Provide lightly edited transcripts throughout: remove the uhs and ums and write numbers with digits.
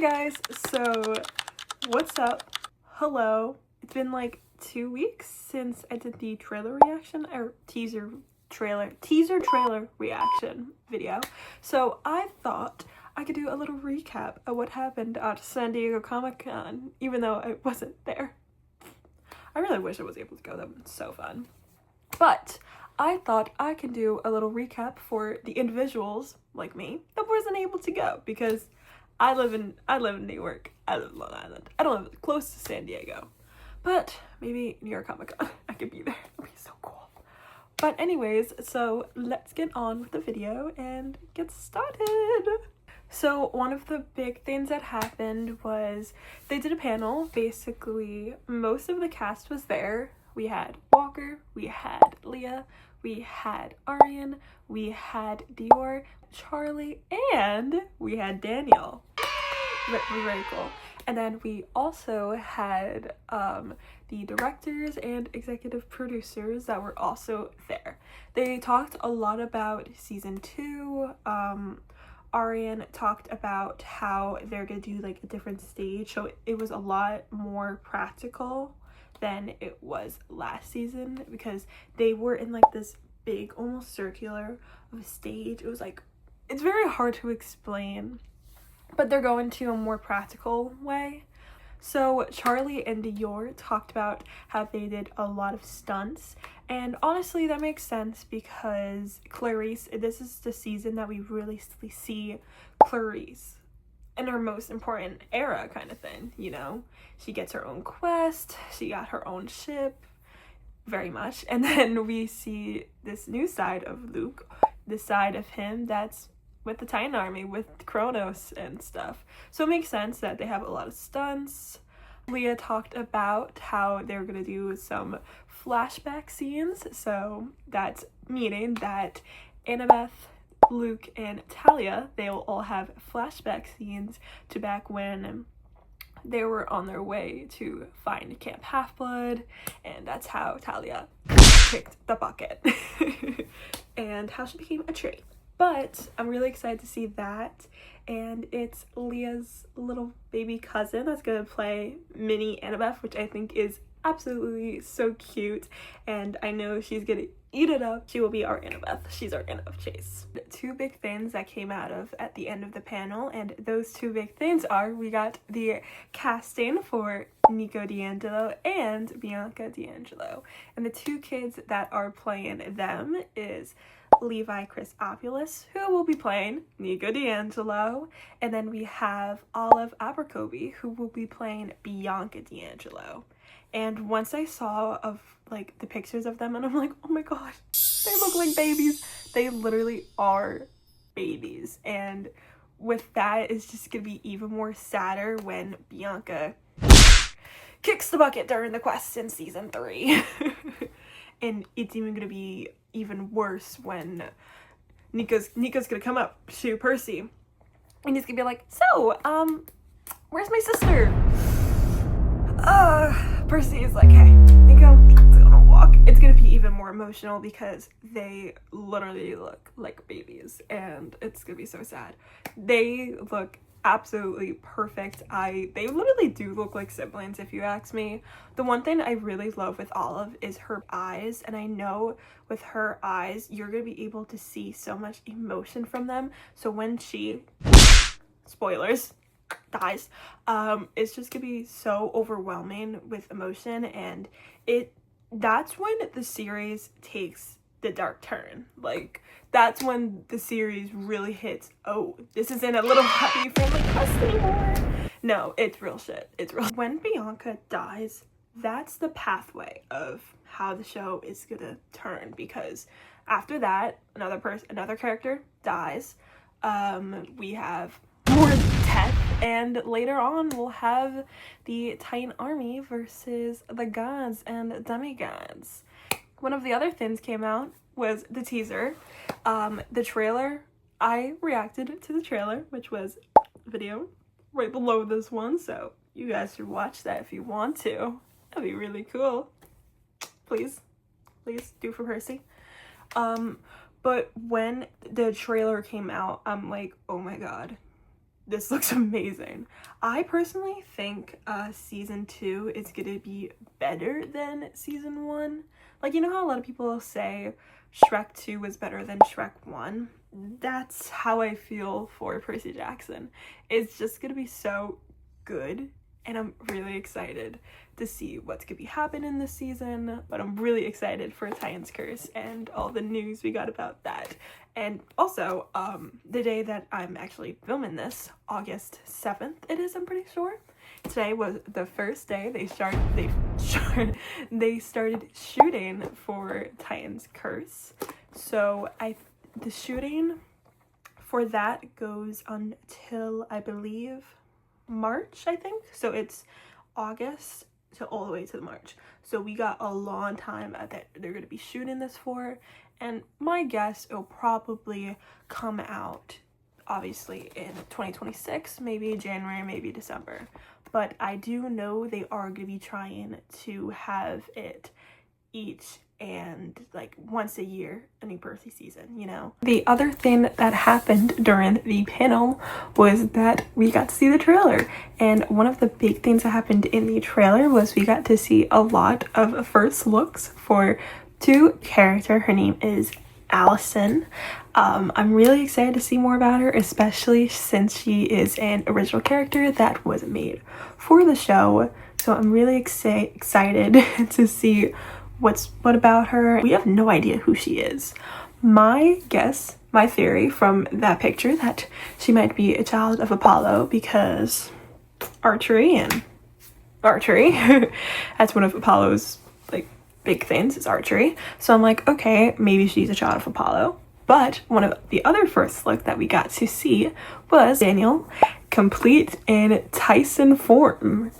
guys, so what's up? Hello. It's been like 2 weeks since I did the trailer reaction or teaser trailer reaction video. So I thought I could do a little recap of what happened at San Diego Comic-Con, even though I wasn't there. I really wish I was able to go. That would be so fun. But I thought I could do a little recap for the individuals like me that wasn't able to go because I live in New York. I live in Long Island. I don't live close to San Diego. But maybe New York Comic-Con, I could be there. That'd be so cool. But anyways, so let's get on with the video and get started. So one of the big things that happened was they did a panel. Basically, most of the cast was there. We had Walker, we had Leah, we had Arian, we had Dior, Charlie, and we had Daniel. Very cool. And then we also had the directors and executive producers that were also there. They talked a lot about season 2. Arian talked about how they're gonna do like a different stage, so it was a lot more practical than it was last season because they were in like this big, almost circular of a stage. It was like, it's very hard to explain, but they're going to a more practical way. So Charlie and Dior talked about how they did a lot of stunts, and honestly that makes sense because Clarice, this is the season that we really see Clarice in her most important era kind of thing, you know? She gets her own quest, she got her own ship, very much, and then we see this new side of Luke, the side of him that's with the Titan Army, with Kronos and stuff. So it makes sense that they have a lot of stunts. Leah talked about how they're gonna do some flashback scenes, so that's meaning that Annabeth, Luke, and Talia, they will all have flashback scenes to back when they were on their way to find Camp Half-Blood, and that's how Talia kicked the bucket and how she became a tree. But I'm really excited to see that, and it's Leah's little baby cousin that's gonna play mini Annabeth, which I think is absolutely so cute, and I know she's gonna eat it up. She will be our Annabeth. She's our Annabeth Chase. The 2 big things that came out of at the end of the panel, and those 2 big things are we got the casting for Nico D'Angelo and Bianca D'Angelo, and the 2 kids that are playing them is Levi Christopoulos, who will be playing Nico D'Angelo, and then we have Olive Abercrombie, who will be playing Bianca D'Angelo. And once I saw of like the pictures of them, and I'm like, oh my god, they look like babies. They literally are babies, and with that, it's just gonna be even more sadder when Bianca kicks the bucket during the quest in season 3. And it's even gonna be even worse when Nico's gonna come up to Percy and he's gonna be like, so where's my sister? Percy is like, hey Nico, it's gonna walk. It's gonna be even more emotional because they literally look like babies, and it's gonna be so sad. They look absolutely perfect. They literally do look like siblings if you ask me. The one thing I really love with Olive is her eyes, and I know with her eyes you're gonna be able to see so much emotion from them, so when she, spoilers, dies, it's just gonna be so overwhelming with emotion, and that's when the series takes the dark turn. Like, that's when the series really hits, oh, this isn't a little happy family quest anymore. No, it's real shit. It's real. When Bianca dies, that's the pathway of how the show is gonna turn, because after that, another character dies. We have more death, and later on we'll have the Titan Army versus the gods and demigods. One of the other things came out was the teaser. The trailer, I reacted to the trailer, which was a video right below this one, so you guys should watch that if you want to. That'd be really cool. Please do for Percy. But when the trailer came out, I'm like, oh my god, this looks amazing. I personally think season 2 is gonna be better than season 1. Like, you know how a lot of people say Shrek 2 was better than Shrek 1? That's how I feel for Percy Jackson. It's just gonna be so good, and I'm really excited to see what's gonna be happening this season. But I'm really excited for Titan's Curse and all the news we got about that. And also, the day that I'm actually filming this, August 7th it is, I'm pretty sure. Today was the first day they started shooting for Titan's Curse. So the shooting for that goes until, I believe, March, I think. So it's August to all the way to March. So we got a long time that they're going to be shooting this for. And my guess, it'll probably come out, obviously, in 2026, maybe January, maybe December. But I do know they are going to be trying to have it each and like once a year, a new Percy season, you know. The other thing that happened during the panel was that we got to see the trailer, and one of the big things that happened in the trailer was we got to see a lot of first looks for two characters. Her name is Allison. I'm really excited to see more about her, especially since she is an original character that was made for the show. So I'm really excited to see what about her. We have no idea who she is. My guess, my theory from that picture, that she might be a child of Apollo, because archery. That's one of Apollo's like big things, is archery. So I'm like, okay, maybe she's a child of Apollo. But one of the other first look that we got to see was Daniel complete in Tyson form.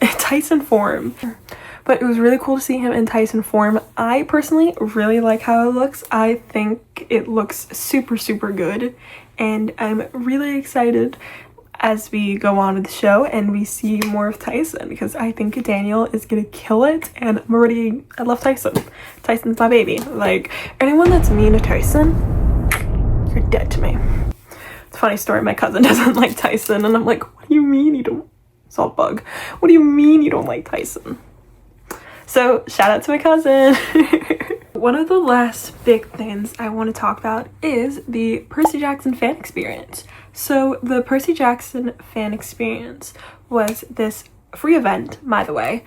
But it was really cool to see him in Tyson form. I personally really like how it looks. I think it looks super, super good. And I'm really excited as we go on with the show and we see more of Tyson, because I think Daniel is gonna kill it. And I love Tyson. Tyson's my baby. Like, anyone that's mean to Tyson, you're dead to me. It's a funny story. My cousin doesn't like Tyson, and I'm like, what do you mean you don't? Salt bug. What do you mean you don't like Tyson? So shout out to my cousin. One of the last big things I want to talk about is the Percy Jackson fan experience. So the Percy Jackson fan experience was this free event, by the way,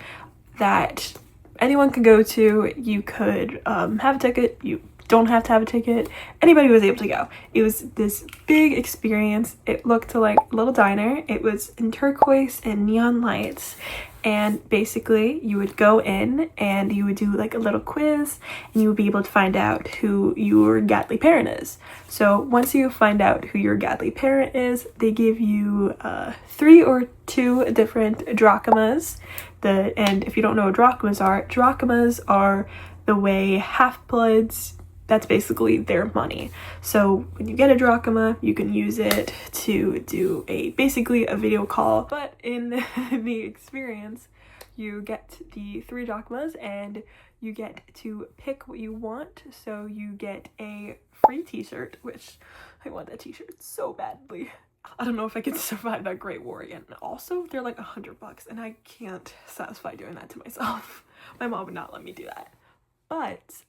that anyone could go to. You could have a ticket. You don't have to have a ticket. Anybody was able to go. It was this big experience. It looked like a little diner. It was in turquoise and neon lights. And basically you would go in and you would do like a little quiz, and you would be able to find out who your godly parent is. So once you find out who your godly parent is, they give you 3 or 2 different drachmas. And if you don't know what drachmas are the way Half-Bloods, that's basically their money. So when you get a drachma, you can use it to do basically a video call. But in the experience, you get the 3 drachmas and you get to pick what you want. So you get a free t-shirt, which I want that t-shirt so badly. I don't know if I can survive that Great War again. Also, they're like $100 and I can't satisfy doing that to myself. My mom would not let me do that. But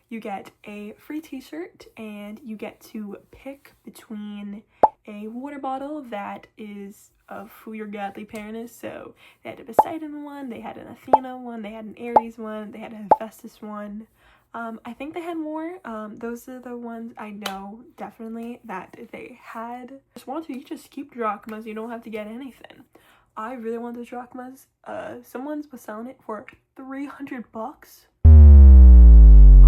you get a free t-shirt, and you get to pick between a water bottle that is of who your godly parent is. So they had a Poseidon one, they had an Athena one, they had an Ares one, they had a Hephaestus one. I think they had more. Those are the ones I know definitely that they had. You just keep drachmas, you don't have to get anything. I really want the drachmas. Someone was selling it for $300.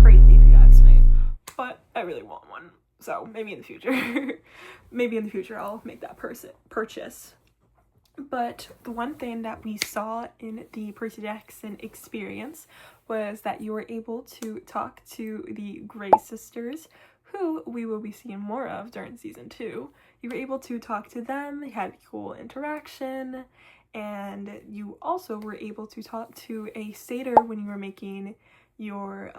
Crazy if you ask me, but I really want one. So maybe in the future I'll make that purchase. But the one thing that we saw in the Percy Jackson experience was that you were able to talk to the Grey sisters, who we will be seeing more of during season 2. You were able to talk to them, they had a cool interaction, and you also were able to talk to a satyr when you were making your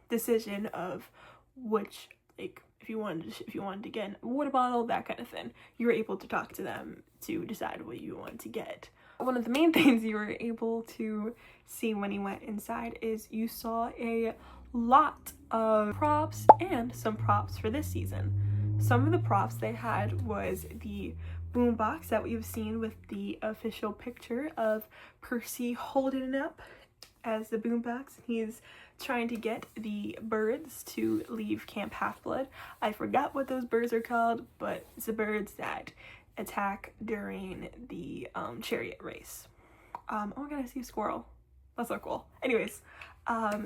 decision of which like if you wanted to get a water bottle, that kind of thing. You were able to talk to them to decide what you wanted to get. One of the main things you were able to see when you went inside is you saw a lot of props and some props for this season. Some of the props they had was the boombox that we've seen with the official picture of Percy holding it up as the boombox. He's trying to get the birds to leave Camp Half-Blood. I forgot what those birds are called, but it's the birds that attack during the chariot race. Oh my god, I see a squirrel. That's so cool. Anyways,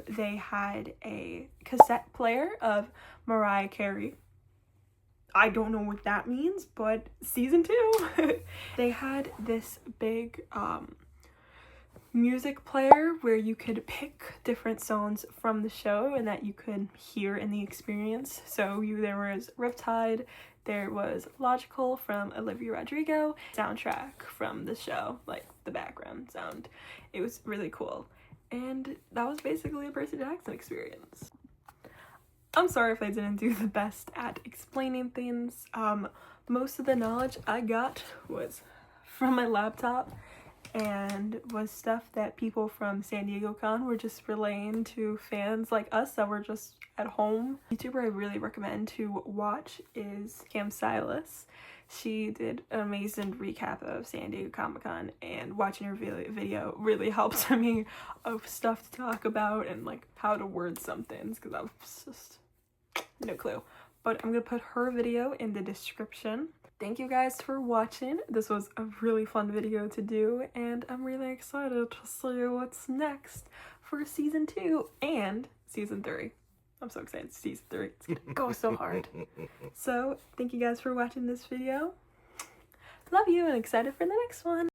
they had a cassette player of Mariah Carey. I don't know what that means, but season 2. They had this big music player where you could pick different songs from the show and that you could hear in the experience. So there was Riptide, there was Logical from Olivia Rodrigo, soundtrack from the show, like the background sound. It was really cool. And that was basically a Percy Jackson experience. I'm sorry if I didn't do the best at explaining things. Most of the knowledge I got was from my laptop and was stuff that people from San Diego Con were just relaying to fans like us that were just at home. YouTuber I really recommend to watch is Cam Silas. She did an amazing recap of San Diego Comic-Con, and watching her video really helped me of stuff to talk about and like how to word some things, because I was just no clue. But I'm gonna put her video in the description. Thank you guys for watching. This was a really fun video to do, and I'm really excited to see what's next for season 2 and season 3. I'm so excited. Season 3. It's gonna go so hard. So thank you guys for watching this video. Love you and excited for the next one.